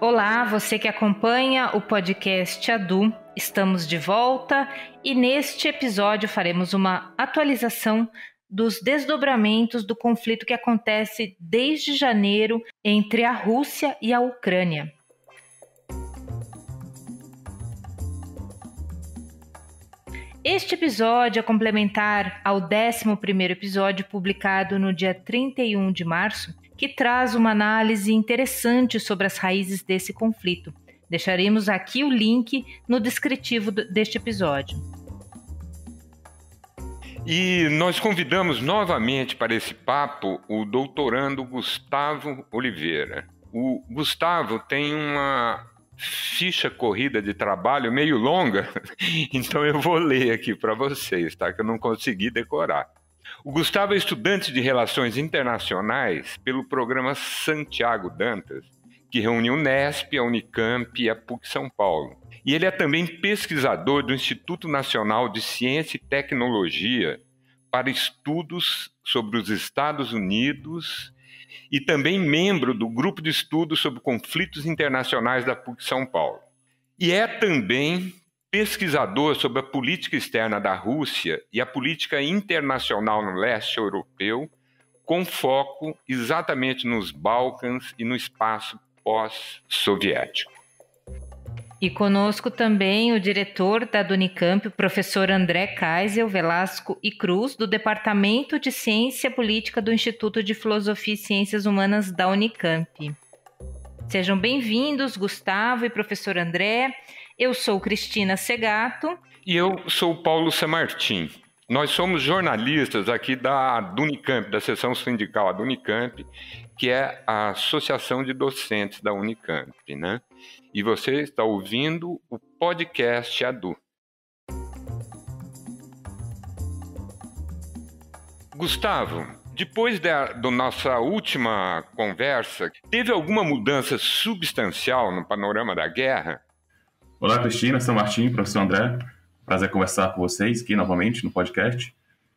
Olá, você que acompanha o podcast ADU, estamos de volta e neste episódio faremos uma atualização dos desdobramentos do conflito que acontece desde janeiro entre a Rússia e a Ucrânia. Este episódio é complementar ao 11º episódio publicado no dia 31 de março, que traz uma análise interessante sobre as raízes desse conflito. Deixaremos aqui o link no descritivo deste episódio. E nós convidamos novamente para esse papo o doutorando Gustavo Oliveira. O Gustavo tem uma ficha corrida de trabalho meio longa, então eu vou ler aqui para vocês, tá? Que eu não consegui decorar. O Gustavo é estudante de Relações Internacionais pelo programa Santiago Dantas, que reúne a Unesp, a Unicamp e a PUC São Paulo. E ele é também pesquisador do Instituto Nacional de Ciência e Tecnologia para estudos sobre os Estados Unidos e também membro do Grupo de Estudos sobre Conflitos Internacionais da PUC São Paulo. E é também pesquisador sobre a política externa da Rússia e a política internacional no leste europeu, com foco exatamente nos Balcãs e no espaço pós-soviético. E conosco também o diretor da Unicamp, o professor André Kaisel Velasco e Cruz, do Departamento de Ciência Política do Instituto de Filosofia e Ciências Humanas da Unicamp. Sejam bem-vindos, Gustavo e professor André. Eu sou Cristina Segato. E eu sou Paulo Samartim. Nós somos jornalistas aqui da Unicamp, da seção sindical da Unicamp, que é a Associação de Docentes da Unicamp, né? E você está ouvindo o podcast ADU. Gustavo, depois da nossa última conversa, teve alguma mudança substancial no panorama da guerra? Olá, Cristina, São Martim, professor André. Prazer conversar com vocês aqui novamente no podcast.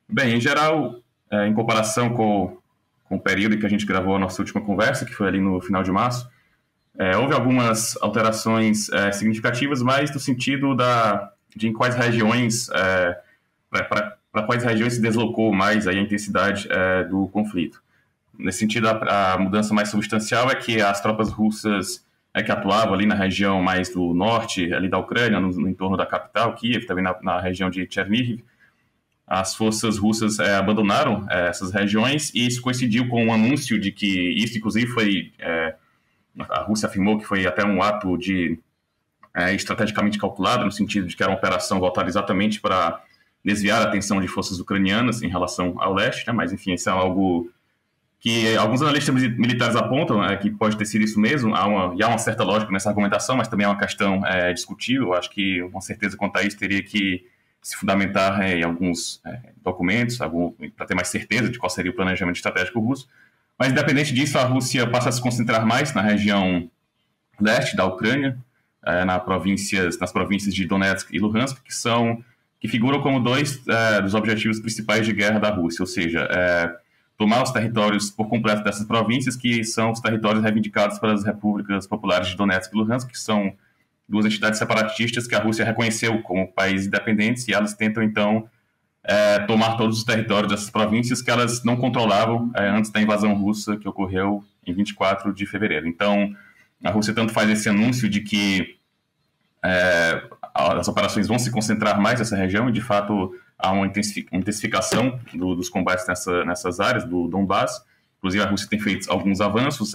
Bem, em geral, em comparação com o período em que a gente gravou a nossa última conversa, que foi ali no final de março, houve algumas alterações significativas, mas no sentido de em quais regiões, para quais regiões se deslocou mais aí a intensidade do conflito. Nesse sentido, a mudança mais substancial é que as tropas russas que atuavam ali na região mais do norte, ali da Ucrânia, no entorno da capital, Kiev, também na região de Chernihiv, as forças russas abandonaram essas regiões, e isso coincidiu com um anúncio de que isso, inclusive, foi... a Rússia afirmou que foi até um ato estrategicamente calculado, no sentido de que era uma operação voltada exatamente para desviar a atenção de forças ucranianas em relação ao leste, né? Mas, enfim, isso é algo que alguns analistas militares apontam que pode ter sido isso mesmo. Há uma certa lógica nessa argumentação, mas também é uma questão discutível. Eu acho que, com certeza, quanto a isso, teria que se fundamentar em alguns documentos, para ter mais certeza de qual seria o planejamento estratégico russo. Mas, independente disso, a Rússia passa a se concentrar mais na região leste da Ucrânia, nas províncias de Donetsk e Luhansk, que figuram como dois dos objetivos principais de guerra da Rússia, ou seja, tomar os territórios por completo dessas províncias, que são os territórios reivindicados pelas repúblicas populares de Donetsk e Luhansk, que são duas entidades separatistas que a Rússia reconheceu como países independentes, e elas tentam, então, tomar todos os territórios dessas províncias que elas não controlavam antes da invasão russa, que ocorreu em 24 de fevereiro. Então, a Rússia tanto faz esse anúncio de que as operações vão se concentrar mais nessa região, e, de fato, há uma intensificação dos combates nessas áreas do Donbass. Inclusive, a Rússia tem feito alguns avanços,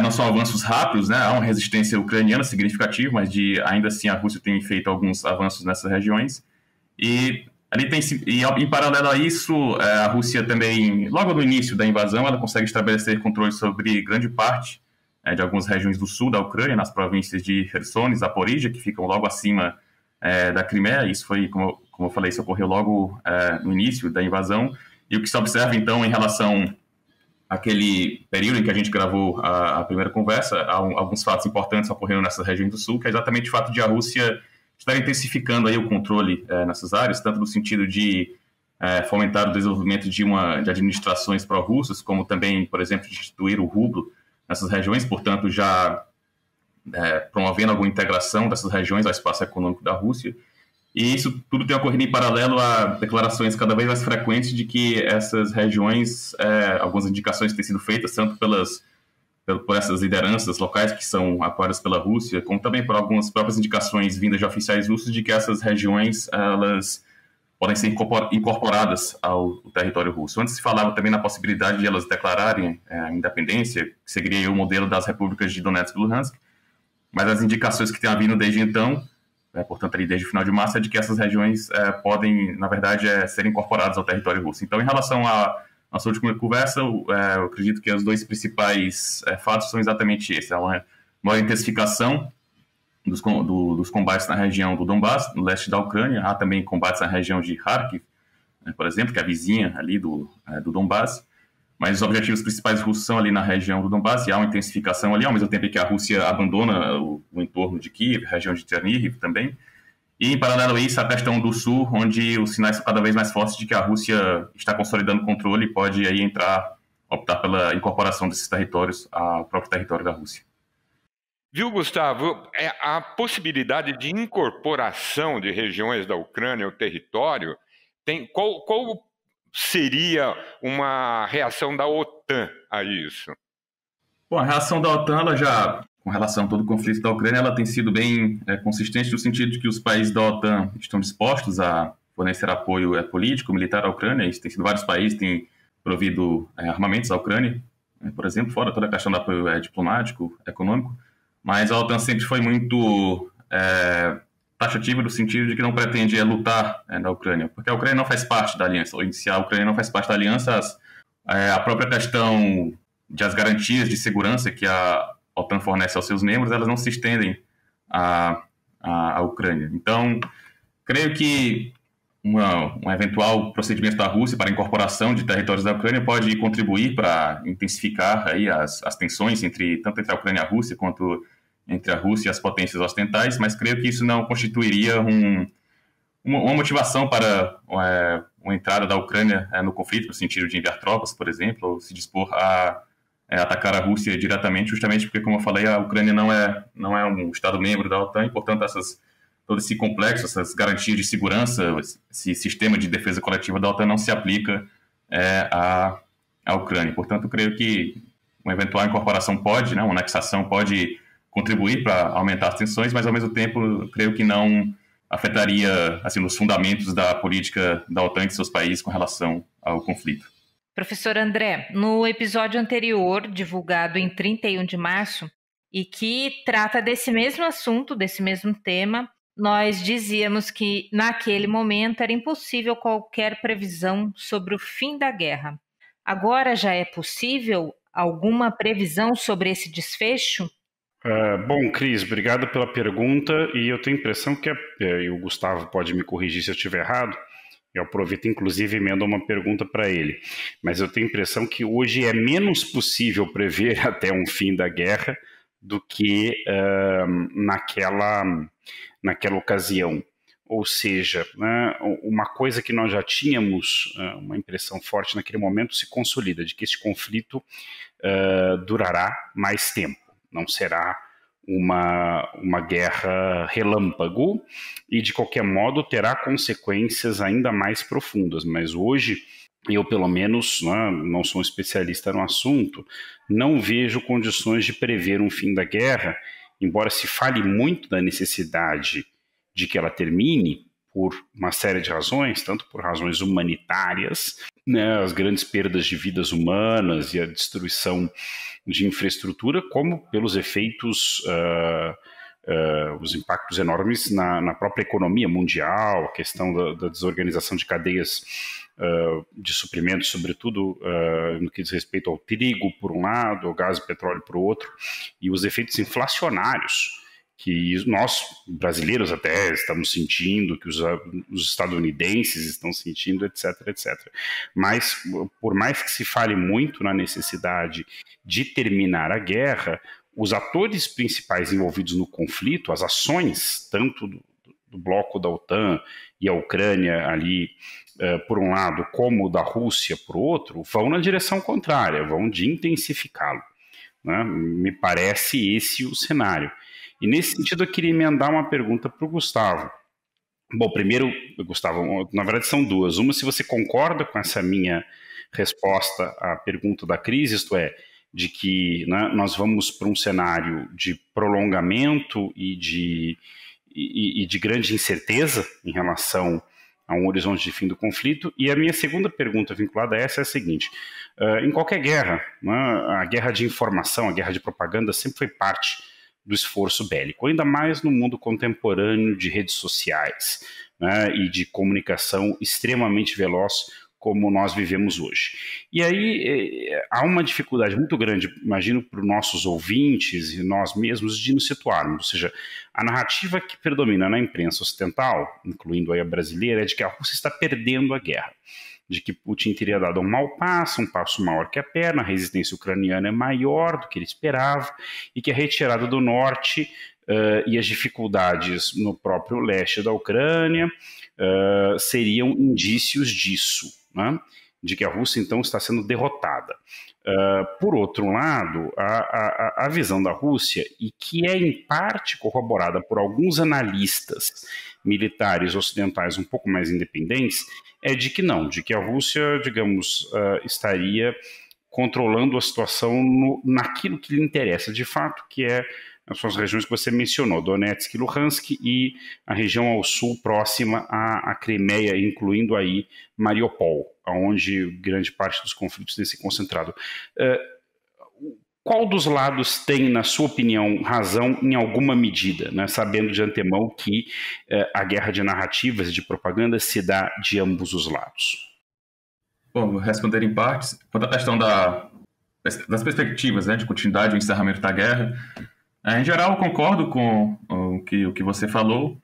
não são avanços rápidos, né? Há uma resistência ucraniana significativa, mas ainda assim a Rússia tem feito alguns avanços nessas regiões. E em paralelo a isso, a Rússia também, logo no início da invasão, ela consegue estabelecer controle sobre grande parte de algumas regiões do sul da Ucrânia, nas províncias de Kherson e Zaporizhia, que ficam logo acima da Crimeia. Isso foi, como eu falei, isso ocorreu logo no início da invasão. E o que se observa, então, em relação àquele período em que a gente gravou a primeira conversa, há alguns fatos importantes ocorrendo nessas regiões do sul, que é exatamente o fato de a Rússia estar intensificando aí o controle nessas áreas, tanto no sentido de fomentar o desenvolvimento de administrações pró-russas, como também, por exemplo, de instituir o rublo nessas regiões, portanto, já promovendo alguma integração dessas regiões ao espaço econômico da Rússia. E isso tudo tem ocorrido em paralelo a declarações cada vez mais frequentes de que essas regiões, algumas indicações têm sido feitas, tanto por essas lideranças locais que são apoiadas pela Rússia, como também por algumas próprias indicações vindas de oficiais russos de que essas regiões elas podem ser incorporadas ao território russo. Antes se falava também na possibilidade de elas declararem a independência, que seguiria o modelo das repúblicas de Donetsk e Luhansk, mas as indicações que têm havido desde então, portanto ali desde o final de março, é de que essas regiões podem, na verdade, ser incorporadas ao território russo. Então, em relação à nossa última conversa, eu acredito que os dois principais fatos são exatamente esses. Há uma maior intensificação dos combates na região do Donbás, no leste da Ucrânia. Há também combates na região de Kharkiv, por exemplo, que é a vizinha ali do Donbás. Mas os objetivos principais russos são ali na região do Donbás, e há uma intensificação ali, ao mesmo tempo que a Rússia abandona o entorno de Kiev, a região de Chernihiv também. E, em paralelo a isso, a questão do sul, onde os sinais são cada vez mais fortes de que a Rússia está consolidando o controle e pode aí optar pela incorporação desses territórios ao próprio território da Rússia. Viu, Gustavo? A possibilidade de incorporação de regiões da Ucrânia ao território, qual seria uma reação da OTAN a isso? Bom, a reação da OTAN, ela já, com relação a todo o conflito da Ucrânia, ela tem sido bem consistente no sentido de que os países da OTAN estão dispostos a fornecer apoio político, militar à Ucrânia. Isso tem sido vários países que têm provido armamentos à Ucrânia, por exemplo, fora toda a questão do apoio diplomático, econômico. Mas a OTAN sempre foi muito taxativa no sentido de que não pretende lutar na Ucrânia, porque a Ucrânia não faz parte da aliança, ou iniciar a Ucrânia não faz parte da aliança. A própria questão das garantias de segurança que a OTAN fornece aos seus membros, elas não se estendem à Ucrânia. Então, creio que um eventual procedimento da Rússia para a incorporação de territórios da Ucrânia pode contribuir para intensificar aí as tensões tanto entre a Ucrânia e a Rússia, quanto entre a Rússia e as potências ocidentais, mas creio que isso não constituiria uma motivação para uma entrada da Ucrânia no conflito, no sentido de enviar tropas, por exemplo, ou se dispor a atacar a Rússia diretamente, justamente porque, como eu falei, a Ucrânia não é um Estado-membro da OTAN, e, portanto, todo esse complexo, essas garantias de segurança, esse sistema de defesa coletiva da OTAN não se aplica à Ucrânia. Portanto, creio que uma eventual incorporação uma anexação pode contribuir para aumentar as tensões, mas, ao mesmo tempo, creio que não afetaria os fundamentos da política da OTAN e de seus países com relação ao conflito. Professor André, no episódio anterior, divulgado em 31 de março, e que trata desse mesmo assunto, desse mesmo tema, nós dizíamos que, naquele momento, era impossível qualquer previsão sobre o fim da guerra. Agora já é possível alguma previsão sobre esse desfecho? Bom, Cris, obrigado pela pergunta, e eu tenho a impressão que e o Gustavo pode me corrigir se eu estiver errado. Eu aproveito, inclusive, e emendo uma pergunta para ele. Mas eu tenho a impressão que hoje é menos possível prever até um fim da guerra do que naquela ocasião. Ou seja, uma coisa que nós já tínhamos uma impressão forte naquele momento se consolida, de que esse conflito durará mais tempo. Não será uma guerra relâmpago e, de qualquer modo, terá consequências ainda mais profundas. Mas hoje, eu, pelo menos, não sou um especialista no assunto, não vejo condições de prever um fim da guerra, embora se fale muito da necessidade de que ela termine por uma série de razões, tanto por razões humanitárias, as grandes perdas de vidas humanas e a destruição de infraestrutura, como pelos efeitos, os impactos enormes na própria economia mundial, a questão da desorganização de cadeias de suprimentos, sobretudo no que diz respeito ao trigo, por um lado, ao gás e petróleo, por outro, e os efeitos inflacionários que nós, brasileiros, até estamos sentindo, que os estadunidenses estão sentindo, etc, etc. Mas, por mais que se fale muito na necessidade de terminar a guerra, os atores principais envolvidos no conflito, as ações, tanto do bloco da OTAN e a Ucrânia ali, por um lado, como da Rússia, por outro, vão na direção contrária, vão de intensificá-lo. né? Me parece esse o cenário. E nesse sentido eu queria emendar uma pergunta para o Gustavo. Bom, primeiro, Gustavo, na verdade são duas. Uma, se você concorda com essa minha resposta à pergunta da crise, isto é, de que, né, nós vamos para um cenário de prolongamento e de grande incerteza em relação a um horizonte de fim do conflito. E a minha segunda pergunta vinculada a essa é a seguinte: em qualquer guerra, né, a guerra de informação, a guerra de propaganda sempre foi parte do esforço bélico, ainda mais no mundo contemporâneo de redes sociais, né, e de comunicação extremamente veloz como nós vivemos hoje. E aí há uma dificuldade muito grande, imagino, para os nossos ouvintes e nós mesmos, de nos situarmos. Ou seja, a narrativa que predomina na imprensa ocidental, incluindo aí a brasileira, é de que a Rússia está perdendo a guerra, de que Putin teria dado um mau passo, um passo maior que a perna, a resistência ucraniana é maior do que ele esperava, e que a retirada do norte e as dificuldades no próprio leste da Ucrânia seriam indícios disso, né? De que a Rússia, então, está sendo derrotada. Por outro lado, a visão da Rússia, e que é em parte corroborada por alguns analistas militares ocidentais um pouco mais independentes, é de que não, de que a Rússia, digamos, estaria controlando a situação naquilo que lhe interessa de fato, que é as suas regiões que você mencionou, Donetsk e Luhansk, e a região ao sul próxima à Crimeia, incluindo aí Mariupol, onde grande parte dos conflitos têm se concentrado. Qual dos lados tem, na sua opinião, razão em alguma medida, né, sabendo de antemão que a guerra de narrativas e de propaganda se dá de ambos os lados? Bom, vou responder em partes. Quanto à questão das perspectivas, né, de continuidade e encerramento da guerra, em geral, eu concordo com o que você falou,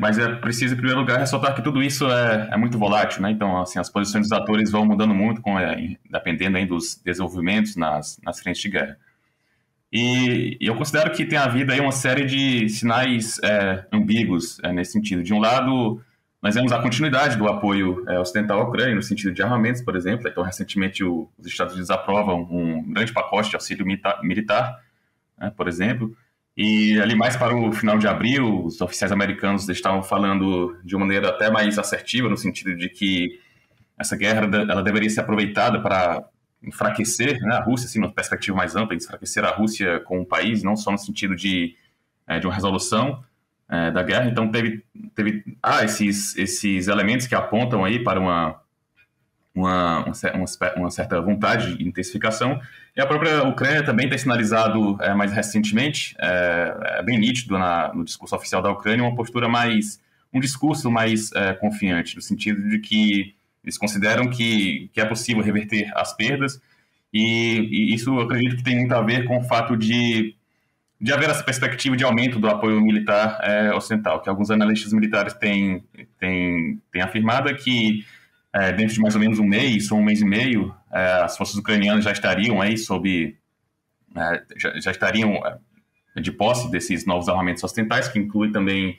mas é preciso, em primeiro lugar, ressaltar que tudo isso é muito volátil, né? Então, assim, as posições dos atores vão mudando muito, dependendo aí dos desenvolvimentos nas frentes de guerra. E eu considero que tem havido aí uma série de sinais ambíguos nesse sentido. De um lado, nós vemos a continuidade do apoio ocidental à Ucrânia, no sentido de armamentos, por exemplo. Então, recentemente, os Estados Unidos aprovam um grande pacote de auxílio militar, por exemplo, e ali mais para o final de abril, os oficiais americanos estavam falando de uma maneira até mais assertiva, no sentido de que essa guerra ela deveria ser aproveitada para enfraquecer, né, a Rússia, assim, numa perspectiva mais ampla, enfraquecer a Rússia como um país, não só no sentido de uma resolução da guerra. Então há esses elementos que apontam aí para uma certa vontade de intensificação. E a própria Ucrânia também tem sinalizado mais recentemente, bem nítido no discurso oficial da Ucrânia, um discurso mais confiante, no sentido de que eles consideram que é possível reverter as perdas, e isso eu acredito que tem muito a ver com o fato de haver essa perspectiva de aumento do apoio militar ocidental, que alguns analistas militares têm afirmado que dentro de mais ou menos um mês e meio, as forças ucranianas já estariam aí já estariam de posse desses novos armamentos ocidentais, que inclui também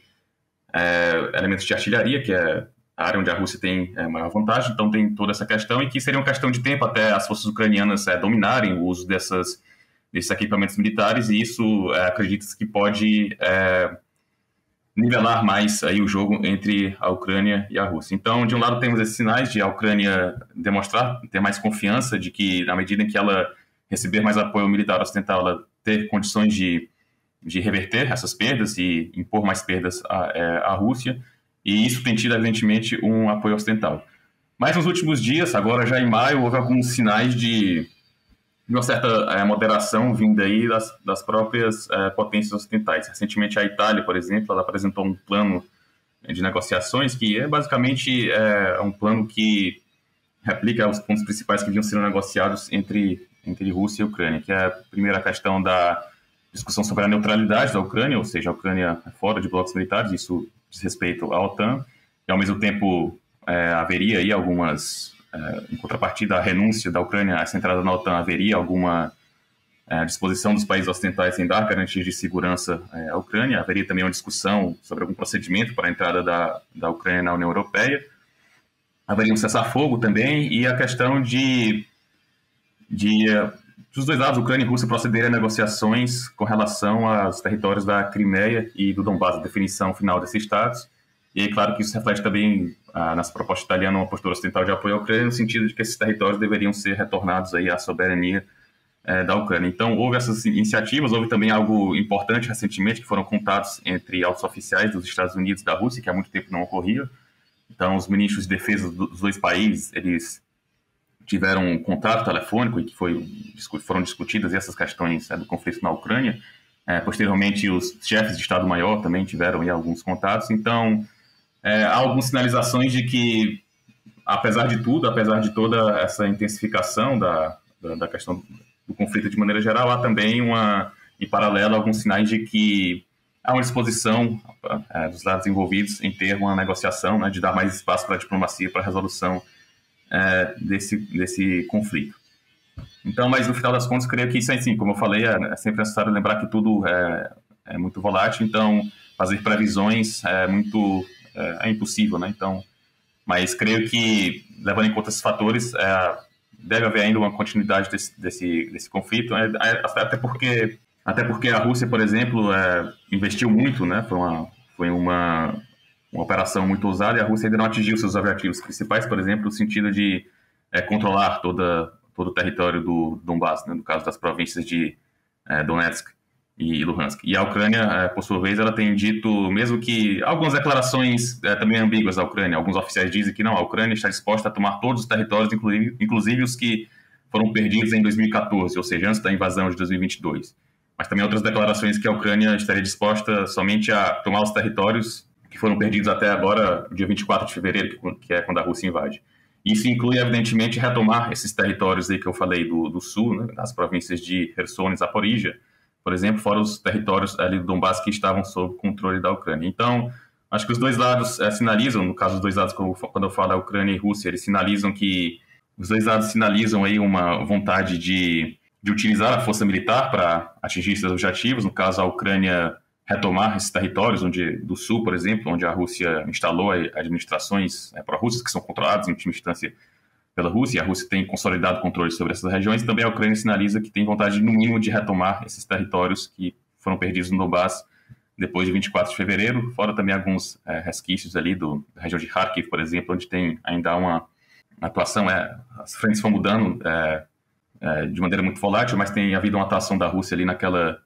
elementos de artilharia, que é a área onde a Rússia tem maior vantagem. Então tem toda essa questão, e que seria uma questão de tempo até as forças ucranianas dominarem o uso desses equipamentos militares, e isso acredita-se que pode nivelar mais aí o jogo entre a Ucrânia e a Rússia. Então, de um lado, temos esses sinais de a Ucrânia ter mais confiança de que, na medida em que ela receber mais apoio militar ocidental, ela ter condições de reverter essas perdas e impor mais perdas à Rússia, e isso tem tido, evidentemente, um apoio ocidental. Mas nos últimos dias, agora já em maio, houve alguns sinais de uma certa moderação vinda aí das próprias potências ocidentais. Recentemente, a Itália, por exemplo, ela apresentou um plano de negociações que é basicamente um plano que replica os pontos principais que vinham sendo negociados entre Rússia e Ucrânia, que é a primeira questão da discussão sobre a neutralidade da Ucrânia, ou seja, a Ucrânia é fora de blocos militares, isso diz respeito à OTAN, e ao mesmo tempo haveria aí algumas... em contrapartida à renúncia da Ucrânia à essa entrada na OTAN, haveria alguma disposição dos países ocidentais em dar garantias de segurança à Ucrânia. Haveria também uma discussão sobre algum procedimento para a entrada da Ucrânia na União Europeia. Haveria um cessar-fogo também, e a questão de dos dois lados, Ucrânia e Rússia, procederem a negociações com relação aos territórios da Crimeia e do Donbás, a definição final desses estados. E aí, claro que isso reflete também, nessa proposta italiana, uma postura ocidental de apoio à Ucrânia, no sentido de que esses territórios deveriam ser retornados aí à soberania da Ucrânia. Então, houve essas iniciativas, houve também algo importante recentemente, que foram contatos entre altos oficiais dos Estados Unidos e da Rússia, que há muito tempo não ocorria. Então, os ministros de defesa dos dois países, eles tiveram um contato telefônico e que foram discutidas essas questões do conflito na Ucrânia. Posteriormente, os chefes de Estado-Maior também tiveram aí alguns contatos. Então, há algumas sinalizações de que, apesar de tudo, apesar de toda essa intensificação da questão do conflito de maneira geral, há também, em paralelo, alguns sinais de que há uma disposição dos lados envolvidos em ter uma negociação, né, de dar mais espaço para a diplomacia, para a resolução desse conflito. Então, mas no final das contas, creio que isso, assim, como eu falei, é sempre necessário lembrar que tudo é muito volátil, então fazer previsões é impossível, né? Então, mas creio que, levando em conta esses fatores, deve haver ainda uma continuidade desse conflito, até porque a Rússia, por exemplo, investiu muito, né? Foi uma operação muito ousada, e a Rússia ainda não atingiu seus objetivos principais, por exemplo, no sentido de controlar todo o território do Donbás, né? No caso das províncias de Donetsk e Luhansk. E a Ucrânia, por sua vez, ela tem dito, mesmo que algumas declarações também ambíguas da Ucrânia, alguns oficiais dizem que não, a Ucrânia está disposta a tomar todos os territórios, inclusive os que foram perdidos em 2014, ou seja, antes da invasão de 2022. Mas também outras declarações que a Ucrânia estaria disposta somente a tomar os territórios que foram perdidos até agora, dia 24 de fevereiro, que é quando a Rússia invade. Isso inclui, evidentemente, retomar esses territórios aí que eu falei do sul, né, as províncias de Kherson e Zaporizhia, por exemplo, fora os territórios ali do Donbás que estavam sob controle da Ucrânia. Então, acho que os dois lados sinalizam, no caso dos dois lados, quando eu falo a Ucrânia e Rússia, eles sinalizam que os dois lados sinalizam aí uma vontade de utilizar a força militar para atingir seus objetivos, no caso a Ucrânia retomar esses territórios do sul, por exemplo, onde a Rússia instalou administrações pró-russas que são controladas em última instância pela Rússia, e a Rússia tem consolidado controle sobre essas regiões. Também a Ucrânia sinaliza que tem vontade, no mínimo, de retomar esses territórios que foram perdidos no Donbás depois de 24 de fevereiro, fora também alguns resquícios ali da região de Kharkiv, por exemplo, onde tem ainda uma atuação, as frentes vão mudando de maneira muito volátil, mas tem havido uma atuação da Rússia ali naquela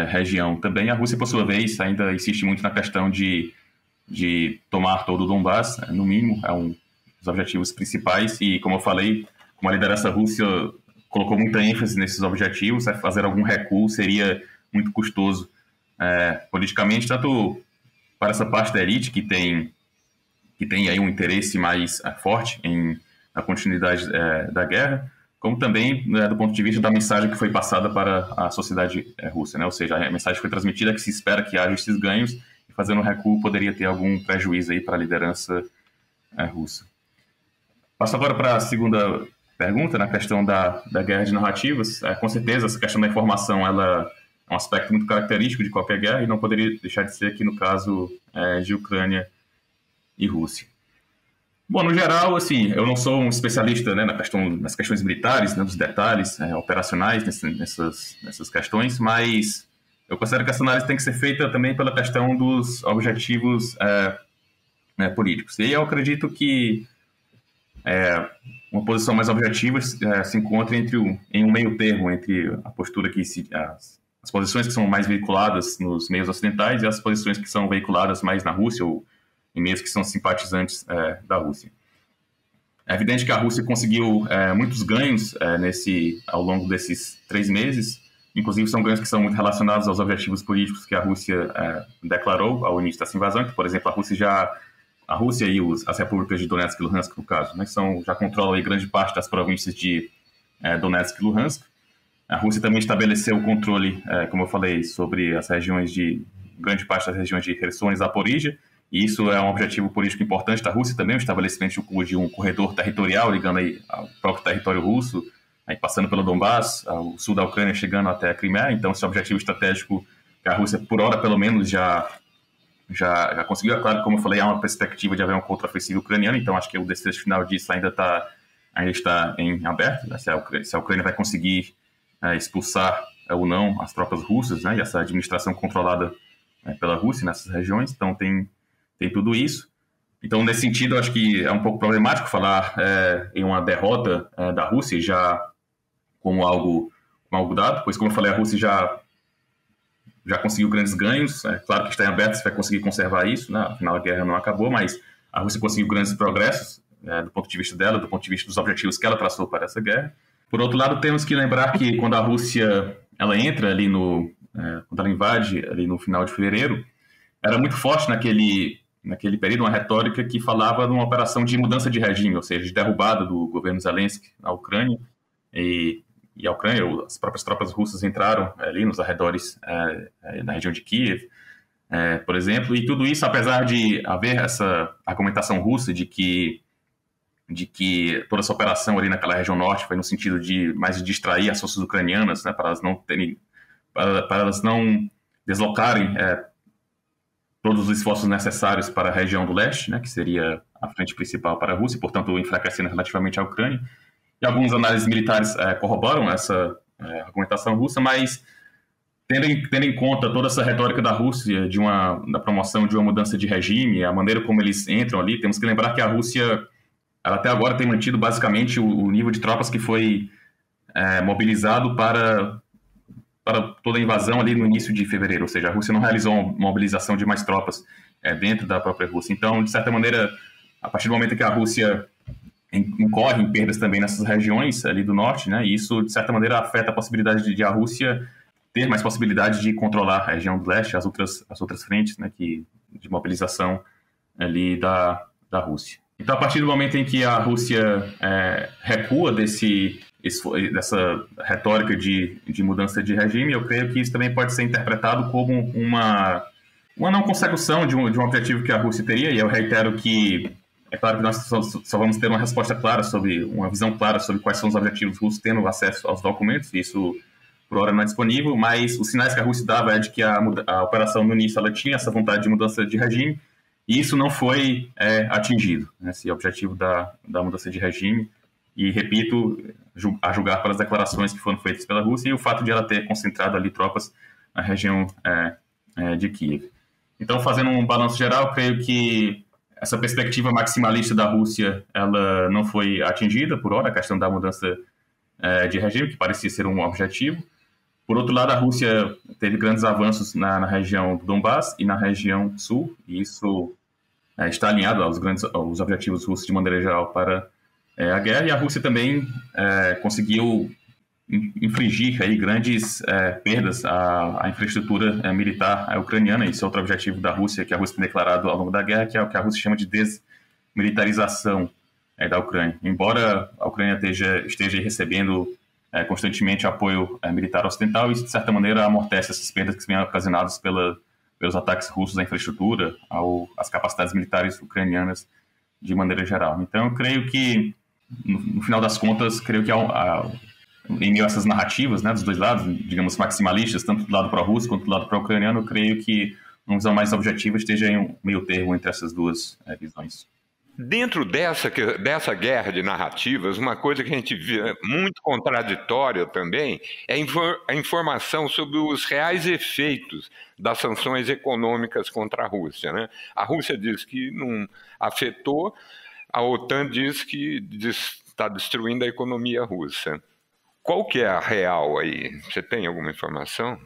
região também. A Rússia, por sua vez, ainda insiste muito na questão de tomar todo o Donbás, no mínimo, é um dos objetivos principais, e como eu falei, como a liderança russa colocou muita ênfase nesses objetivos, fazer algum recuo seria muito custoso politicamente, tanto para essa parte da elite que tem aí um interesse mais forte na continuidade da guerra, como também do ponto de vista da mensagem que foi passada para a sociedade russa, né? Ou seja, a mensagem foi transmitida que se espera que haja esses ganhos, e fazendo um recuo poderia ter algum prejuízo aí para a liderança russa. Passo agora para a segunda pergunta, na questão da guerra de narrativas. Com certeza, essa questão da informação ela é um aspecto muito característico de qualquer guerra e não poderia deixar de ser aqui no caso de Ucrânia e Rússia. Bom, no geral, assim, eu não sou um especialista, né, nas questões militares, né, dos detalhes operacionais nessas questões, mas eu considero que essa análise tem que ser feita também pela questão dos objetivos políticos. E eu acredito que uma posição mais objetiva se encontra em um meio termo entre a postura que as posições que são mais veiculadas nos meios ocidentais e as posições que são veiculadas mais na Rússia ou em meios que são simpatizantes da Rússia. É evidente que a Rússia conseguiu muitos ganhos ao longo desses 3 meses, inclusive são ganhos que são muito relacionados aos objetivos políticos que a Rússia declarou ao início dessa invasão, que, por exemplo, a Rússia e as repúblicas de Donetsk e Luhansk, no caso, né, já controlam aí grande parte das províncias de Donetsk e Luhansk. A Rússia também estabeleceu o controle, como eu falei, sobre grande parte das regiões de Kherson e Zaporizhia, e isso é um objetivo político importante da Rússia também, o estabelecimento de um corredor territorial ligando aí ao próprio território russo, aí passando pelo Donbás, o sul da Ucrânia chegando até a Crimeia. Então esse é um objetivo estratégico que a Rússia, por hora pelo menos, já conseguiu. É claro, como eu falei, há uma perspectiva de haver uma contraofensiva ucraniana, então acho que o desfecho final disso ainda está em aberto, né? Se a Ucrânia vai conseguir expulsar ou não as tropas russas, né, e essa administração controlada pela Rússia nessas regiões. Então tem tudo isso. Então, nesse sentido, eu acho que é um pouco problemático falar em uma derrota da Rússia já como algo dado, pois, como eu falei, a Rússia já conseguiu grandes ganhos. É claro que está em aberto se vai conseguir conservar isso, né? Afinal, a guerra não acabou, mas a Rússia conseguiu grandes progressos do ponto de vista dela, do ponto de vista dos objetivos que ela traçou para essa guerra. Por outro lado, temos que lembrar que quando a Rússia ela entra ali quando ela invade ali no final de fevereiro, era muito forte naquele período uma retórica que falava de uma operação de mudança de regime, ou seja, de derrubada do governo Zelensky na Ucrânia, e a Ucrânia, as próprias tropas russas entraram ali nos arredores na região de Kiev, por exemplo, e tudo isso, apesar de haver essa argumentação russa de que toda essa operação ali naquela região norte foi no sentido de mais de distrair as forças ucranianas, né, para elas não deslocarem todos os esforços necessários para a região do leste, né, que seria a frente principal para a Rússia, portanto, enfraquecendo relativamente a Ucrânia. E algumas análises militares corroboram essa argumentação russa, mas tendo em conta toda essa retórica da Rússia, da promoção de uma mudança de regime, a maneira como eles entram ali, temos que lembrar que a Rússia, ela até agora tem mantido basicamente o nível de tropas que foi mobilizado para toda a invasão ali no início de fevereiro, ou seja, a Rússia não realizou uma mobilização de mais tropas dentro da própria Rússia. Então, de certa maneira, a partir do momento que a Rússia incorre em perdas também nessas regiões ali do norte, né, e isso, de certa maneira, afeta a possibilidade de a Rússia ter mais possibilidade de controlar a região do leste, as outras frentes, né, de mobilização ali da Rússia. Então, a partir do momento em que a Rússia recua dessa retórica de mudança de regime, eu creio que isso também pode ser interpretado como uma não consecução de um objetivo que a Rússia teria, e eu reitero que é claro que nós só vamos ter uma resposta clara uma visão clara sobre quais são os objetivos russos tendo acesso aos documentos, isso por hora não é disponível, mas os sinais que a Rússia dava é de que a operação no início ela tinha essa vontade de mudança de regime, e isso não foi atingido, né, esse objetivo da mudança de regime. E, repito, a julgar pelas declarações que foram feitas pela Rússia e o fato de ela ter concentrado ali tropas na região de Kiev. Então, fazendo um balanço geral, creio que essa perspectiva maximalista da Rússia ela não foi atingida por hora, a questão da mudança de regime, que parecia ser um objetivo. Por outro lado, a Rússia teve grandes avanços na região do Donbass e na região sul, e isso está alinhado aos objetivos russos de maneira geral para a guerra, e a Rússia também conseguiu infligir aí grandes perdas à infraestrutura militar ucraniana. Isso é outro objetivo da Rússia, que a Rússia tem declarado ao longo da guerra, que é o que a Rússia chama de desmilitarização da Ucrânia. Embora a Ucrânia esteja recebendo constantemente apoio militar ocidental, isso de certa maneira amortece essas perdas que vêm ocasionadas pelos ataques russos à infraestrutura, às capacidades militares ucranianas de maneira geral. Então, eu creio que no final das contas, creio que em meio a essas narrativas, né, dos dois lados, digamos, maximalistas, tanto do lado pró-russo quanto do lado pró-ucraniano, eu creio que uma visão mais objetiva esteja em um meio termo entre essas duas visões. Dentro dessa guerra de narrativas, uma coisa que a gente vê muito contraditória também é a informação sobre os reais efeitos das sanções econômicas contra a Rússia, né? A Rússia diz que não afetou, a OTAN diz que está destruindo a economia russa. Qual que é a real aí? Você tem alguma informação?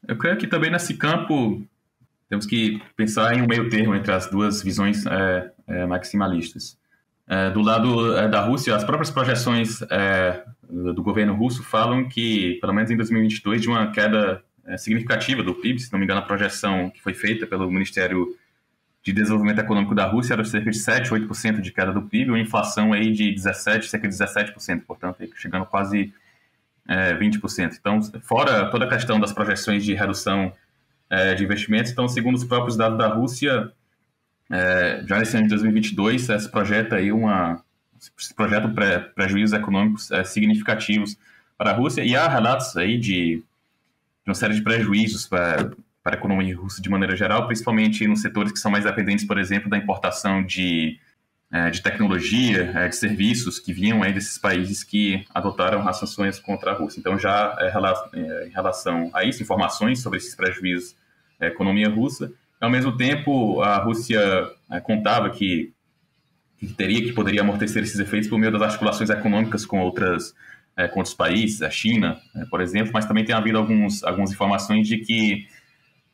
Eu creio que também nesse campo temos que pensar em um meio termo entre as duas visões maximalistas. Do lado da Rússia, as próprias projeções do governo russo falam que, pelo menos em 2022, de uma queda significativa do PIB. Se não me engano, a projeção que foi feita pelo Ministério de Desenvolvimento Econômico da Rússia era cerca de 7%, 8% de queda do PIB, uma inflação aí de cerca de 17%, portanto, chegando quase 20%. Então, fora toda a questão das projeções de redução de investimentos, então, segundo os próprios dados da Rússia, já nesse ano de 2022, se projeta prejuízos econômicos significativos para a Rússia, e há relatos aí de uma série de prejuízos para a economia russa de maneira geral, principalmente nos setores que são mais dependentes, por exemplo, da importação de de tecnologia, de serviços que vinham aí desses países que adotaram as sanções contra a Rússia. Então, já em relação a isso, informações sobre esses prejuízos à economia russa. Ao mesmo tempo, a Rússia contava que poderia amortecer esses efeitos por meio das articulações econômicas com outros países, a China, por exemplo, mas também tem havido algumas informações de que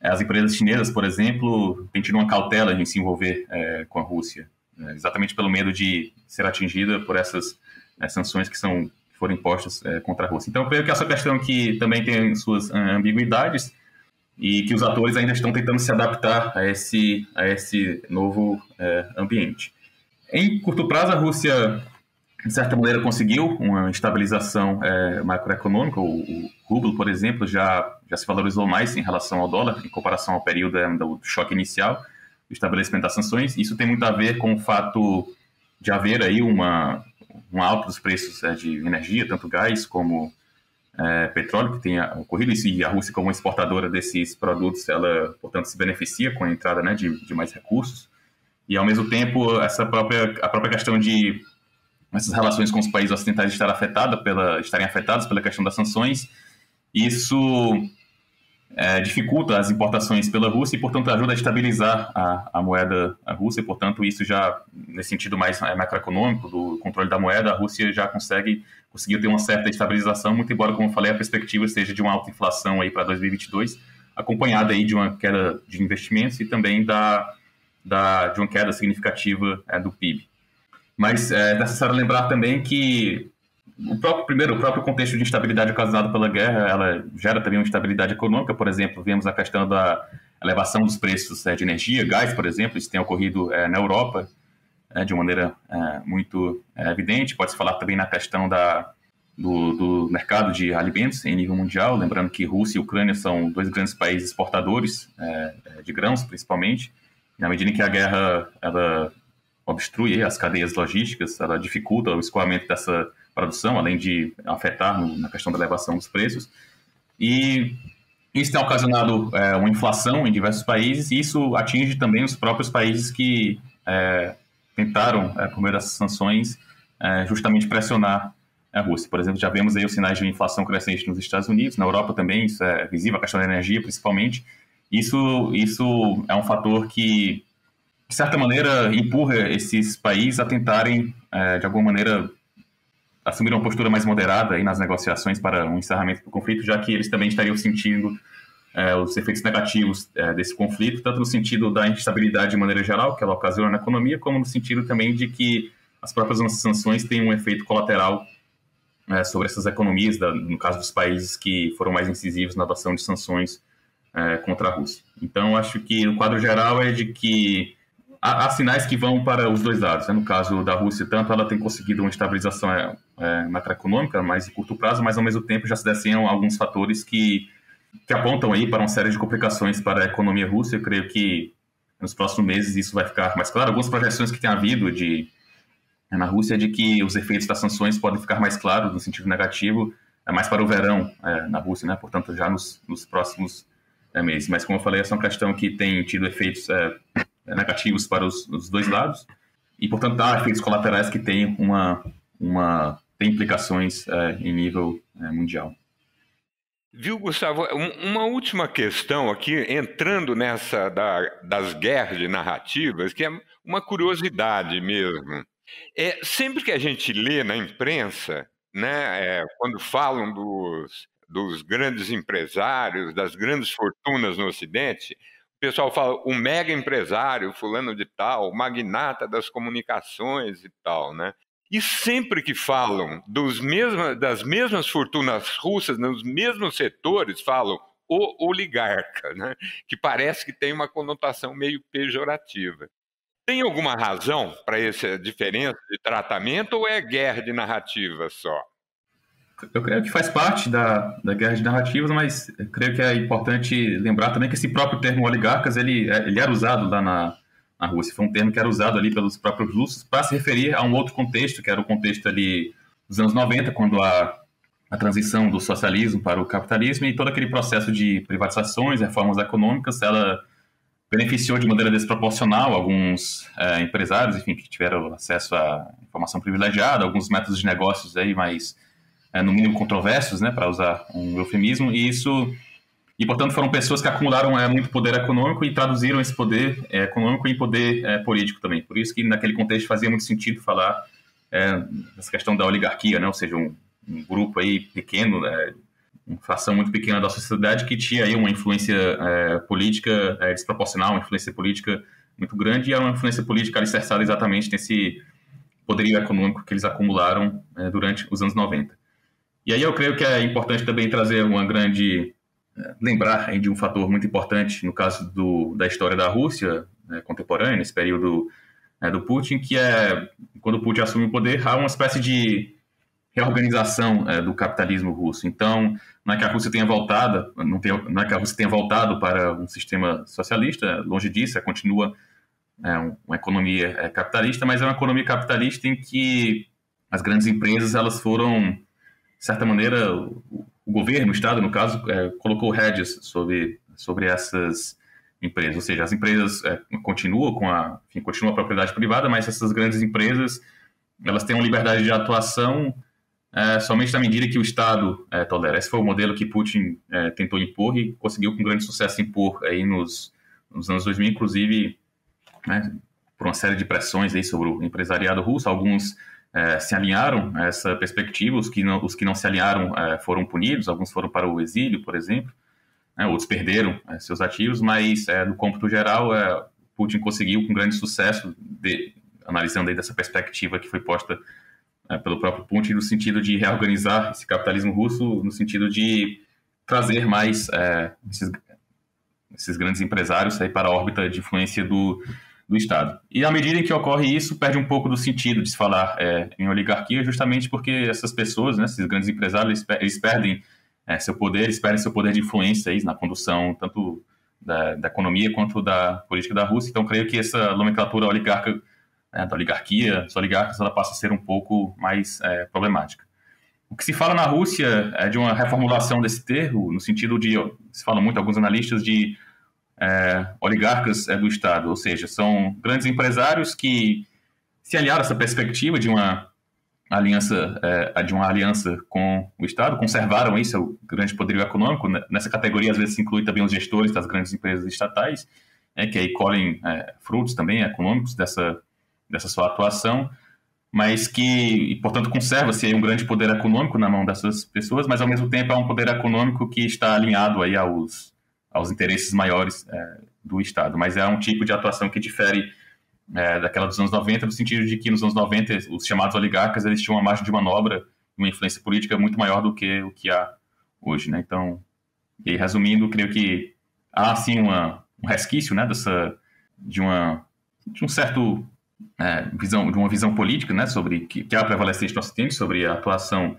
as empresas chinesas, por exemplo, têm tido uma cautela em se envolver com a Rússia, exatamente pelo medo de ser atingida por essas sanções que foram impostas contra a Rússia. Então, eu creio que essa questão que também tem suas ambiguidades e que os atores ainda estão tentando se adaptar a esse novo ambiente. Em curto prazo, a Rússia, de certa maneira, conseguiu uma estabilização macroeconômica. O rublo, por exemplo, já se valorizou mais em relação ao dólar, em comparação ao período do choque inicial, do estabelecimento das sanções. Isso tem muito a ver com o fato de haver aí um alta dos preços de energia, tanto gás como petróleo, que tem ocorrido. E a Rússia, como exportadora desses produtos, ela, portanto, se beneficia com a entrada de mais recursos. E, ao mesmo tempo, a própria questão de essas relações com os países ocidentais estarem afetadas pela questão das sanções, isso dificulta as importações pela Rússia e, portanto, ajuda a estabilizar a moeda russa. E, portanto, isso já, nesse sentido mais macroeconômico, do controle da moeda, a Rússia já conseguiu ter uma certa estabilização, muito embora, como eu falei, a perspectiva seja de uma alta inflação aí para 2022, acompanhada aí de uma queda de investimentos e também de uma queda significativa do PIB. Mas é necessário lembrar também que o próprio contexto de instabilidade ocasionado pela guerra, ela gera também uma instabilidade econômica. Por exemplo, vemos a questão da elevação dos preços de energia, gás, por exemplo. Isso tem ocorrido na Europa de uma maneira muito evidente. Pode-se falar também na questão do mercado de alimentos em nível mundial, lembrando que Rússia e Ucrânia são dois grandes países exportadores de grãos, principalmente. Na medida em que a guerra ela obstrui as cadeias logísticas, ela dificulta o escoamento dessa produção, além de afetar na questão da elevação dos preços. E isso tem ocasionado uma inflação em diversos países, e isso atinge também os próprios países que tentaram, por meio dessas sanções, justamente pressionar a Rússia. Por exemplo, já vemos aí os sinais de inflação crescente nos Estados Unidos, na Europa também, isso é visível, a questão da energia principalmente. Isso é um fator que, de certa maneira, empurra esses países a tentarem, de alguma maneira, assumir uma postura mais moderada aí nas negociações para um encerramento do conflito, já que eles também estariam sentindo os efeitos negativos desse conflito, tanto no sentido da instabilidade de maneira geral, que ela ocasiona na economia, como no sentido também de que as próprias sanções têm um efeito colateral sobre essas economias, no caso dos países que foram mais incisivos na adoção de sanções contra a Rússia. Então, acho que o quadro geral é de que há sinais que vão para os dois lados. No caso da Rússia, tanto ela tem conseguido uma estabilização macroeconômica mais em curto prazo, mas ao mesmo tempo já se desenham alguns fatores que apontam aí para uma série de complicações para a economia russa. Eu creio que nos próximos meses isso vai ficar mais claro. Algumas projeções que tem havido na Rússia é de que os efeitos das sanções podem ficar mais claros no sentido negativo, mais para o verão na Rússia, né? Portanto, já nos próximos meses. Mas, como eu falei, essa é uma questão que tem tido efeitos negativos para os dois lados e, portanto, há efeitos colaterais que têm tem implicações em nível mundial. Viu, Gustavo? Uma última questão aqui, entrando nessa das guerras de narrativas, que é uma curiosidade mesmo. Sempre que a gente lê na imprensa, né, quando falam dos grandes empresários, das grandes fortunas no Ocidente, o pessoal fala o mega empresário, fulano de tal, magnata das comunicações e tal, né? E sempre que falam das mesmas fortunas russas, nos mesmos setores, falam o oligarca, né? Que parece que tem uma conotação meio pejorativa. Tem alguma razão para essa diferença de tratamento ou é guerra de narrativa só? Eu creio que faz parte da guerra de narrativas, mas eu creio que é importante lembrar também que esse próprio termo oligarcas, ele era usado lá na Rússia. Foi um termo que era usado ali pelos próprios russos para se referir a um outro contexto, que era o contexto ali dos anos 90, quando a transição do socialismo para o capitalismo e todo aquele processo de privatizações, reformas econômicas, ela beneficiou de maneira desproporcional alguns empresários, enfim, que tiveram acesso a informação privilegiada, alguns métodos de negócios aí mais, no mínimo, controversos, né, para usar um eufemismo, e, portanto, foram pessoas que acumularam muito poder econômico e traduziram esse poder econômico em poder político também. Por isso que, naquele contexto, fazia muito sentido falar dessa questão da oligarquia, né, ou seja, um grupo aí pequeno, uma fração muito pequena da sociedade que tinha aí uma influência política desproporcional, uma influência política muito grande, e era uma influência política alicerçada exatamente nesse poderio econômico que eles acumularam durante os anos 90. E aí eu creio que é importante também trazer lembrar de um fator muito importante no caso da história da Rússia contemporânea, nesse período do Putin, que é quando o Putin assume o poder, há uma espécie de reorganização do capitalismo russo. Então, não é que a Rússia tenha voltado, não é que a Rússia tenha voltado para um sistema socialista, longe disso, continua uma economia capitalista, mas é uma economia capitalista em que as grandes empresas, elas foram, de certa maneira, o governo, o Estado, no caso, colocou rédeas sobre essas empresas, ou seja, as empresas continuam continua a propriedade privada, mas essas grandes empresas, elas têm uma liberdade de atuação somente na medida que o Estado tolera. Esse foi o modelo que Putin tentou impor e conseguiu com grande sucesso impor aí nos anos 2000, inclusive, né, por uma série de pressões aí sobre o empresariado russo. Alguns se alinharam a essa perspectiva, os que não se alinharam foram punidos, alguns foram para o exílio, por exemplo, outros perderam seus ativos, mas no cômputo geral, Putin conseguiu com grande sucesso, analisando aí dessa perspectiva que foi posta pelo próprio Putin, no sentido de reorganizar esse capitalismo russo, no sentido de trazer mais esses grandes empresários aí para a órbita de influência do Estado. E à medida em que ocorre isso, perde um pouco do sentido de se falar em oligarquia, justamente porque essas pessoas, né, esses grandes empresários, eles perdem seu poder, eles perdem seu poder de influência aí na condução tanto da economia quanto da política da Rússia. Então, creio que essa nomenclatura da oligarquia, dos oligarcas, ela passa a ser um pouco mais problemática. O que se fala na Rússia é de uma reformulação desse termo, no sentido de, se fala muito, alguns analistas, de oligarcas do Estado, ou seja, são grandes empresários que se aliaram a essa perspectiva de uma aliança com o Estado, conservaram isso, seu grande poderio econômico. Nessa categoria, às vezes, se inclui também os gestores das grandes empresas estatais, que aí colhem frutos também econômicos dessa sua atuação, mas que, portanto, conserva-se aí um grande poder econômico na mão dessas pessoas, mas, ao mesmo tempo, é um poder econômico que está alinhado aí aos interesses maiores do Estado. Mas é um tipo de atuação que difere daquela dos anos 90, no sentido de que, nos anos 90, os chamados oligarcas, eles tinham uma margem de manobra, uma influência política muito maior do que o que há hoje, né? Então, e aí, resumindo, creio que há, sim, um resquício, né, de um certo... de uma visão política, né, sobre que há prevalecente no Ocidente sobre a atuação,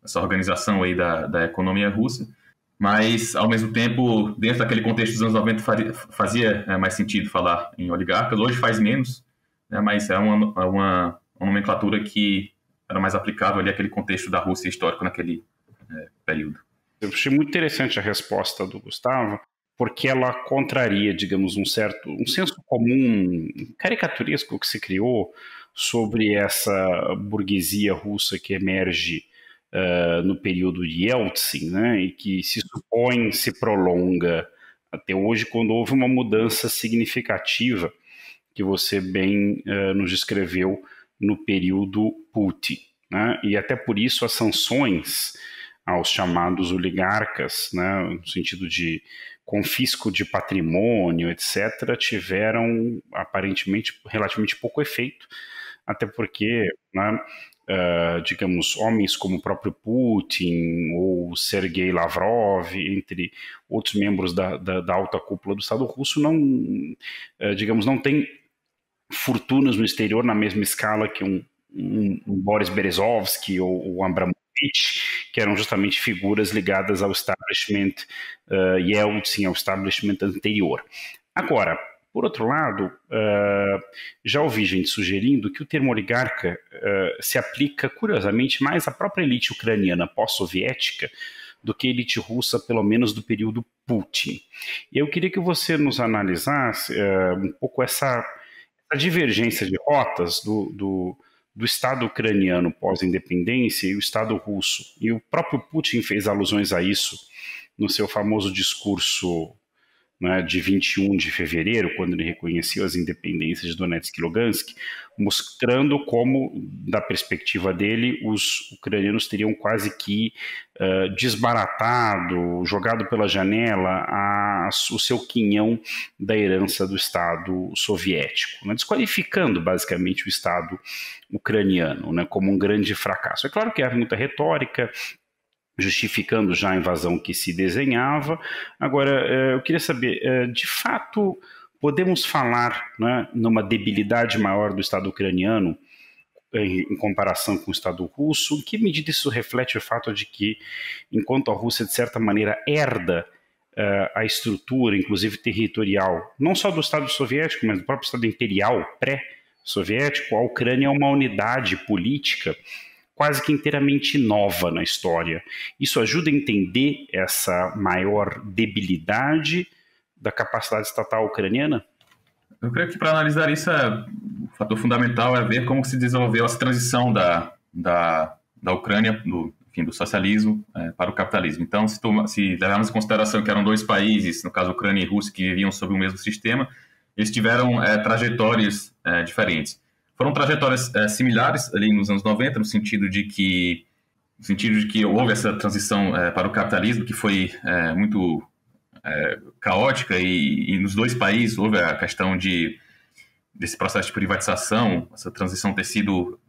essa organização aí da economia russa, mas, ao mesmo tempo, dentro daquele contexto dos anos 90 fazia mais sentido falar em oligarcas. Hoje faz menos, né, mas é uma nomenclatura que era mais aplicável ali àquele contexto da Rússia histórico naquele período. Eu achei muito interessante a resposta do Gustavo, porque ela contraria, digamos, um senso comum caricaturesco que se criou sobre essa burguesia russa que emerge no período de Yeltsin, né, e que se prolonga até hoje, quando houve uma mudança significativa que você bem nos descreveu no período Putin, né, e até por isso as sanções aos chamados oligarcas, né, no sentido de confisco de patrimônio, etc., tiveram aparentemente relativamente pouco efeito, até porque, né, digamos, homens como o próprio Putin ou Sergei Lavrov, entre outros membros da alta cúpula do Estado russo, não têm fortunas no exterior na mesma escala que um Boris Berezovsky ou Abramovich, que eram justamente figuras ligadas ao establishment Yeltsin, ao establishment anterior. Agora, por outro lado, já ouvi gente sugerindo que o termo oligarca se aplica, curiosamente, mais à própria elite ucraniana pós-soviética do que a elite russa, pelo menos do período Putin. E eu queria que você nos analisasse um pouco essa divergência de rotas do Estado ucraniano pós-independência e o Estado russo. E o próprio Putin fez alusões a isso no seu famoso discurso, né, de 21 de fevereiro, quando ele reconheceu as independências de Donetsk e Lugansk, mostrando como, da perspectiva dele, os ucranianos teriam quase que desbaratado, jogado pela janela o seu quinhão da herança do Estado soviético, né, desqualificando basicamente o Estado ucraniano, né, como um grande fracasso. É claro que há muita retórica, justificando já a invasão que se desenhava. Agora, eu queria saber, de fato, podemos falar, né, numa debilidade maior do Estado ucraniano em comparação com o Estado russo? Em que medida isso reflete o fato de que, enquanto a Rússia, de certa maneira, herda a estrutura, inclusive territorial, não só do Estado soviético, mas do próprio Estado imperial pré-soviético, a Ucrânia é uma unidade política quase que inteiramente nova na história. Isso ajuda a entender essa maior debilidade da capacidade estatal ucraniana? Eu creio que para analisar isso, o fator fundamental é ver como se desenvolveu essa transição da Ucrânia, do socialismo para o capitalismo. Então, se levarmos em consideração que eram dois países, no caso Ucrânia e Rússia, que viviam sob o mesmo sistema, eles tiveram trajetórias diferentes. Foram trajetórias similares ali nos anos 90, no sentido de que houve essa transição para o capitalismo, que foi muito caótica, e nos dois países houve a questão desse processo de privatização, essa transição ter sido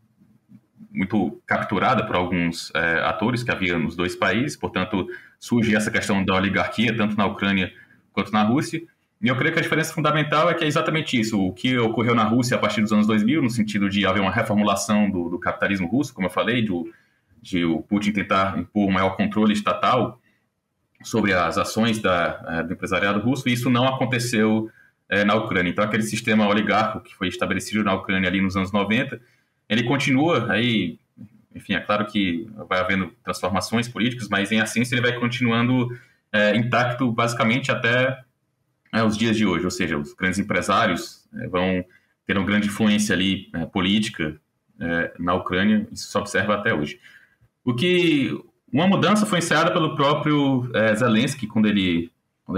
muito capturada por alguns atores que havia nos dois países, portanto, surge essa questão da oligarquia, tanto na Ucrânia quanto na Rússia. E eu creio que a diferença fundamental é que é exatamente isso. O que ocorreu na Rússia a partir dos anos 2000, no sentido de haver uma reformulação do capitalismo russo, como eu falei, de o Putin tentar impor um maior controle estatal sobre as ações do empresariado russo, e isso não aconteceu na Ucrânia. Então, aquele sistema oligárquico que foi estabelecido na Ucrânia ali nos anos 90, ele continua aí, enfim, é claro que vai havendo transformações políticas, mas em essência ele vai continuando intacto basicamente até os dias de hoje, ou seja, os grandes empresários vão ter uma grande influência ali política na Ucrânia, isso se observa até hoje. Uma mudança foi ensaiada pelo próprio Zelensky quando ele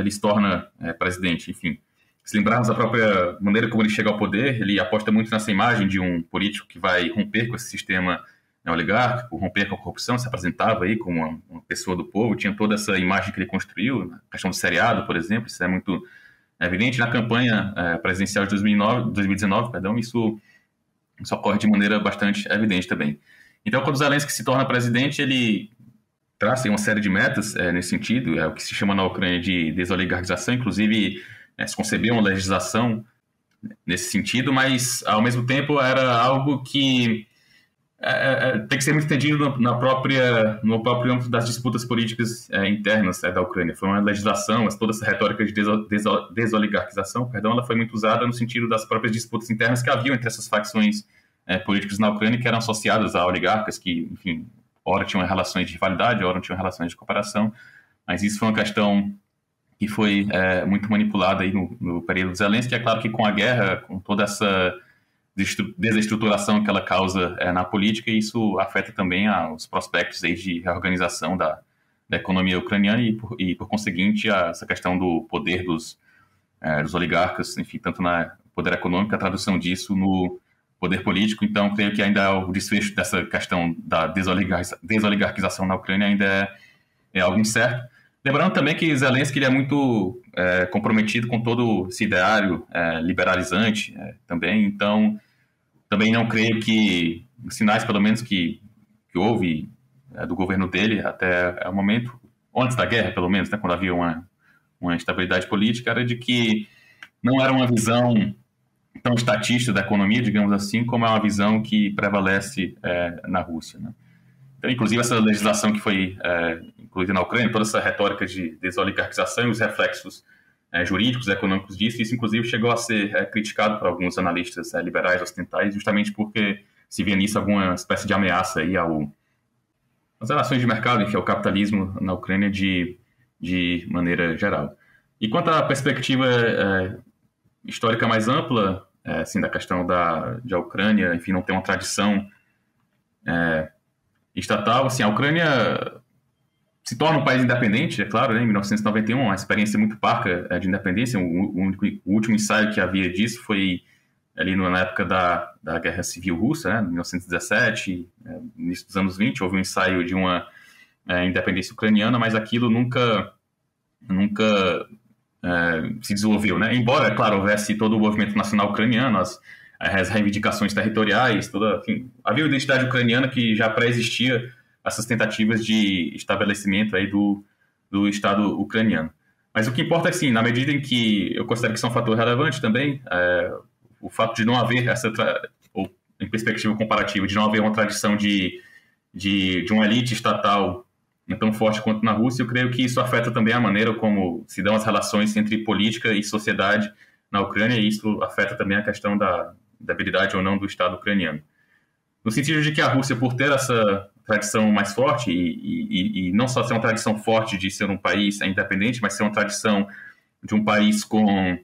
se torna presidente, enfim. Se lembrarmos da própria maneira como ele chega ao poder, ele aposta muito nessa imagem de um político que vai romper com esse sistema oligárquico, romper com a corrupção, se apresentava aí como uma pessoa do povo, tinha toda essa imagem que ele construiu, a questão do seriado, por exemplo, isso é muito evidente na campanha presidencial de 2019, isso ocorre de maneira bastante evidente também. Então, quando o Zelensky se torna presidente, ele traça uma série de metas nesse sentido, é o que se chama na Ucrânia de desoligarquização, inclusive se concebeu uma legislação nesse sentido, mas, ao mesmo tempo, era algo que tem que ser muito entendido no próprio âmbito das disputas políticas internas da Ucrânia. Foi uma legislação, toda essa retórica de desoligarquização, ela foi muito usada no sentido das próprias disputas internas que haviam entre essas facções políticas na Ucrânia, que eram associadas a oligarcas que, enfim, ora tinham relações de rivalidade, ora tinham relações de cooperação, mas isso foi uma questão que foi muito manipulada aí no período Zelensky. É claro que com a guerra, com toda essa desestruturação que ela causa na política, isso afeta também os prospectos aí de reorganização da economia ucraniana e por conseguinte, essa questão do poder dos oligarcas, enfim, tanto no poder econômico, a tradução disso no poder político. Então, creio que ainda o desfecho dessa questão da desoligarquização na Ucrânia ainda é algo incerto. Lembrando também que Zelensky ele é muito comprometido com todo esse ideário liberalizante também, então também não creio que sinais, pelo menos, que houve do governo dele até o momento, antes da guerra, pelo menos, quando havia uma instabilidade política, era de que não era uma visão tão estatista da economia, digamos assim, como é uma visão que prevalece na Rússia, né? Então, inclusive, essa legislação que foi incluída na Ucrânia, toda essa retórica de desoligarquização e os reflexos jurídicos e econômicos disso, isso, inclusive, chegou a ser criticado por alguns analistas liberais ocidentais, justamente porque se via nisso alguma espécie de ameaça aí as relações de mercado, que é o capitalismo na Ucrânia de maneira geral. E quanto à perspectiva histórica mais ampla, assim, da questão da Ucrânia, enfim, não ter uma tradição estatal, assim, a Ucrânia se torna um país independente, é claro, né, em 1991, uma experiência muito parca de independência. O último ensaio que havia disso foi ali na época da Guerra Civil Russa, né, 1917, início dos anos 20, houve um ensaio de uma independência ucraniana, mas aquilo nunca se desenvolveu, né? Embora, é claro, houvesse todo o movimento nacional ucraniano, as reivindicações territoriais, enfim, havia uma identidade ucraniana que já pré-existia essas tentativas de estabelecimento aí do Estado ucraniano. Mas o que importa é, assim, na medida em que eu considero que isso é um fator relevante também, o fato de não haver ou em perspectiva comparativa, de não haver uma tradição de uma elite estatal tão forte quanto na Rússia, eu creio que isso afeta também a maneira como se dão as relações entre política e sociedade na Ucrânia, e isso afeta também a questão da habilidade ou não do Estado ucraniano. No sentido de que a Rússia, por ter essa tradição mais forte, e não só ser uma tradição forte de ser um país independente, mas ser uma tradição de um país com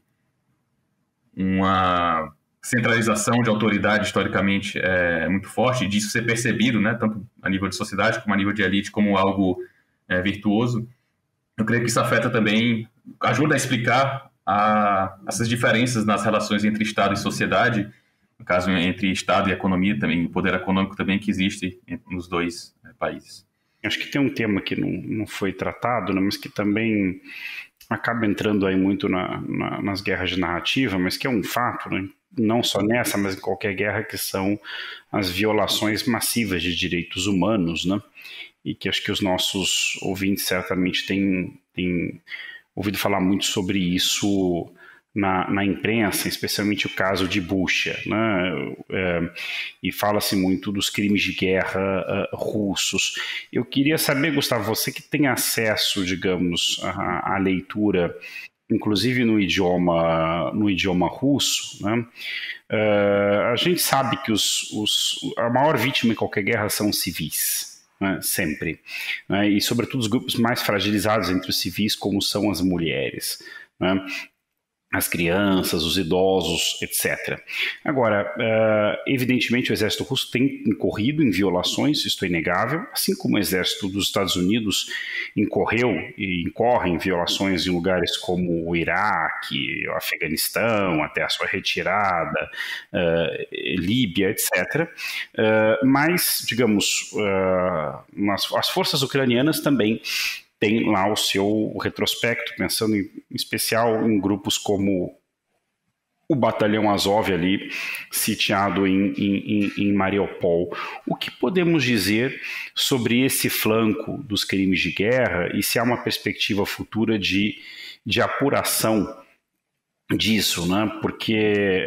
uma centralização de autoridade historicamente muito forte, disso ser percebido, né, tanto a nível de sociedade como a nível de elite, como algo virtuoso. Eu creio que isso afeta também, ajuda a explicar essas diferenças nas relações entre Estado e sociedade, no caso entre Estado e economia também, poder econômico também que existe nos dois países. Acho que tem um tema que não foi tratado, né, mas que também acaba entrando aí muito nas guerras de narrativa, mas que é um fato, né, não só nessa, mas em qualquer guerra, que são as violações massivas de direitos humanos, né, e que acho que os nossos ouvintes certamente têm ouvido falar muito sobre isso na imprensa, especialmente o caso de Bucha, né? E fala-se muito dos crimes de guerra russos. Eu queria saber, Gustavo, você que tem acesso, digamos, à leitura, inclusive no idioma russo, né? A gente sabe que a maior vítima em qualquer guerra são civis. Né, sempre, né, e sobretudo os grupos mais fragilizados entre os civis, como são as mulheres, né, as crianças, os idosos, etc. Agora, evidentemente o exército russo tem incorrido em violações, isto é inegável, assim como o exército dos Estados Unidos incorreu e incorre em violações em lugares como o Iraque, o Afeganistão, até a sua retirada, Líbia, etc. Mas, digamos, as forças ucranianas também tem lá o seu retrospecto, pensando em especial em grupos como o Batalhão Azov ali, sitiado em Mariupol. O que podemos dizer sobre esse flanco dos crimes de guerra e se há uma perspectiva futura de apuração disso, né? Porque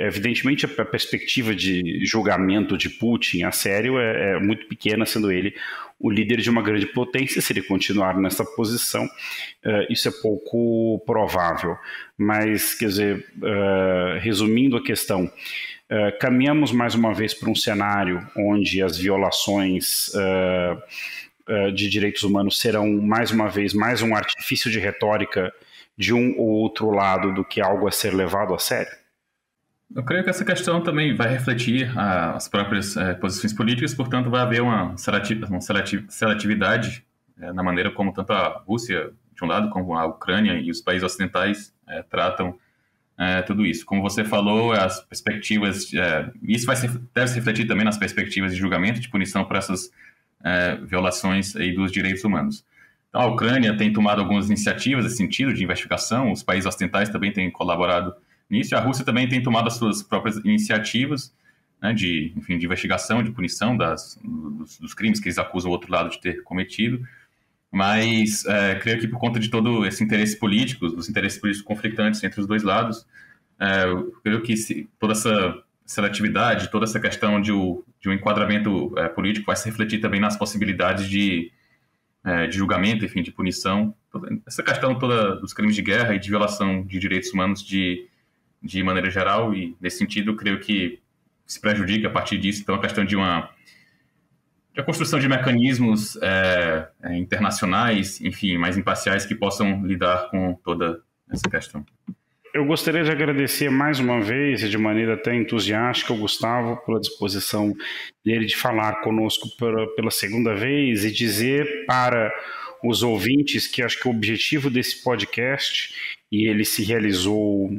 evidentemente a perspectiva de julgamento de Putin a sério é muito pequena, sendo ele o líder de uma grande potência. Se ele continuar nessa posição, isso é pouco provável. Mas, quer dizer, resumindo a questão, caminhamos mais uma vez para um cenário onde as violações de direitos humanos serão mais uma vez mais um artifício de retórica de um ou outro lado do que algo a ser levado a sério? Eu creio que essa questão também vai refletir as próprias posições políticas, portanto vai haver uma seletividade na maneira como tanto a Rússia, de um lado, como a Ucrânia e os países ocidentais tratam tudo isso. Como você falou, as perspectivas, isso deve se refletir também nas perspectivas de julgamento, de punição por essas violações aí dos direitos humanos. Então, a Ucrânia tem tomado algumas iniciativas nesse sentido de investigação, os países ocidentais também têm colaborado nisso, e a Rússia também tem tomado as suas próprias iniciativas, né, de investigação, de punição dos crimes que eles acusam o outro lado de ter cometido. Mas creio que por conta de todo esse interesse político, os interesses políticos conflitantes entre os dois lados, creio que toda essa seletividade, toda essa questão de um enquadramento político vai se refletir também nas possibilidades de julgamento, enfim, de punição. Essa questão toda dos crimes de guerra e de violação de direitos humanos de maneira geral, e nesse sentido creio que se prejudica a partir disso. Então a questão de uma a construção de mecanismos internacionais, enfim, mais imparciais que possam lidar com toda essa questão. Eu gostaria de agradecer mais uma vez, e de maneira até entusiástica, ao Gustavo pela disposição dele de falar conosco pela segunda vez e dizer para os ouvintes que acho que o objetivo desse podcast, e ele se realizou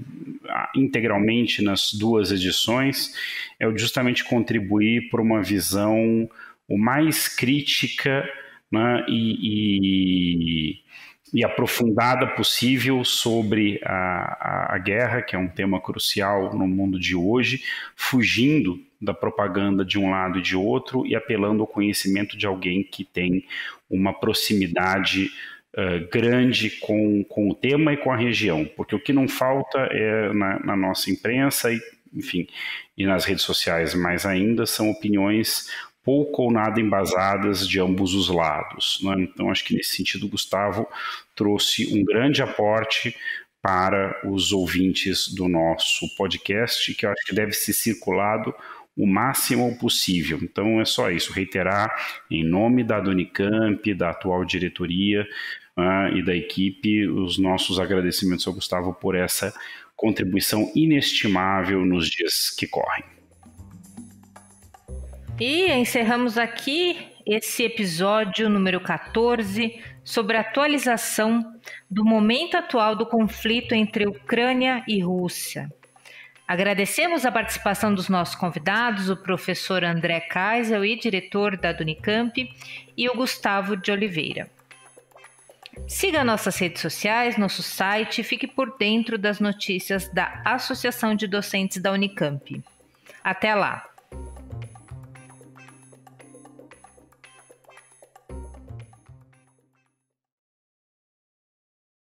integralmente nas 2 edições, é justamente contribuir para uma visão o mais crítica, né, e aprofundada possível sobre a guerra, que é um tema crucial no mundo de hoje, fugindo da propaganda de um lado e de outro e apelando ao conhecimento de alguém que tem uma proximidade grande com o tema e com a região, porque o que não falta é na nossa imprensa e nas redes sociais, mais ainda, são opiniões pouco ou nada embasadas de ambos os lados, né? Então, acho que nesse sentido, o Gustavo trouxe um grande aporte para os ouvintes do nosso podcast, que eu acho que deve ser circulado o máximo possível. Então, é só isso, reiterar em nome da Unicamp, da atual diretoria e da equipe, os nossos agradecimentos ao Gustavo por essa contribuição inestimável nos dias que correm. E encerramos aqui esse episódio número 14 sobre a atualização do momento atual do conflito entre Ucrânia e Rússia. Agradecemos a participação dos nossos convidados, o professor André Kaisel, diretor da Unicamp, e o Gustavo de Oliveira. Siga nossas redes sociais, nosso site e fique por dentro das notícias da Associação de Docentes da Unicamp. Até lá!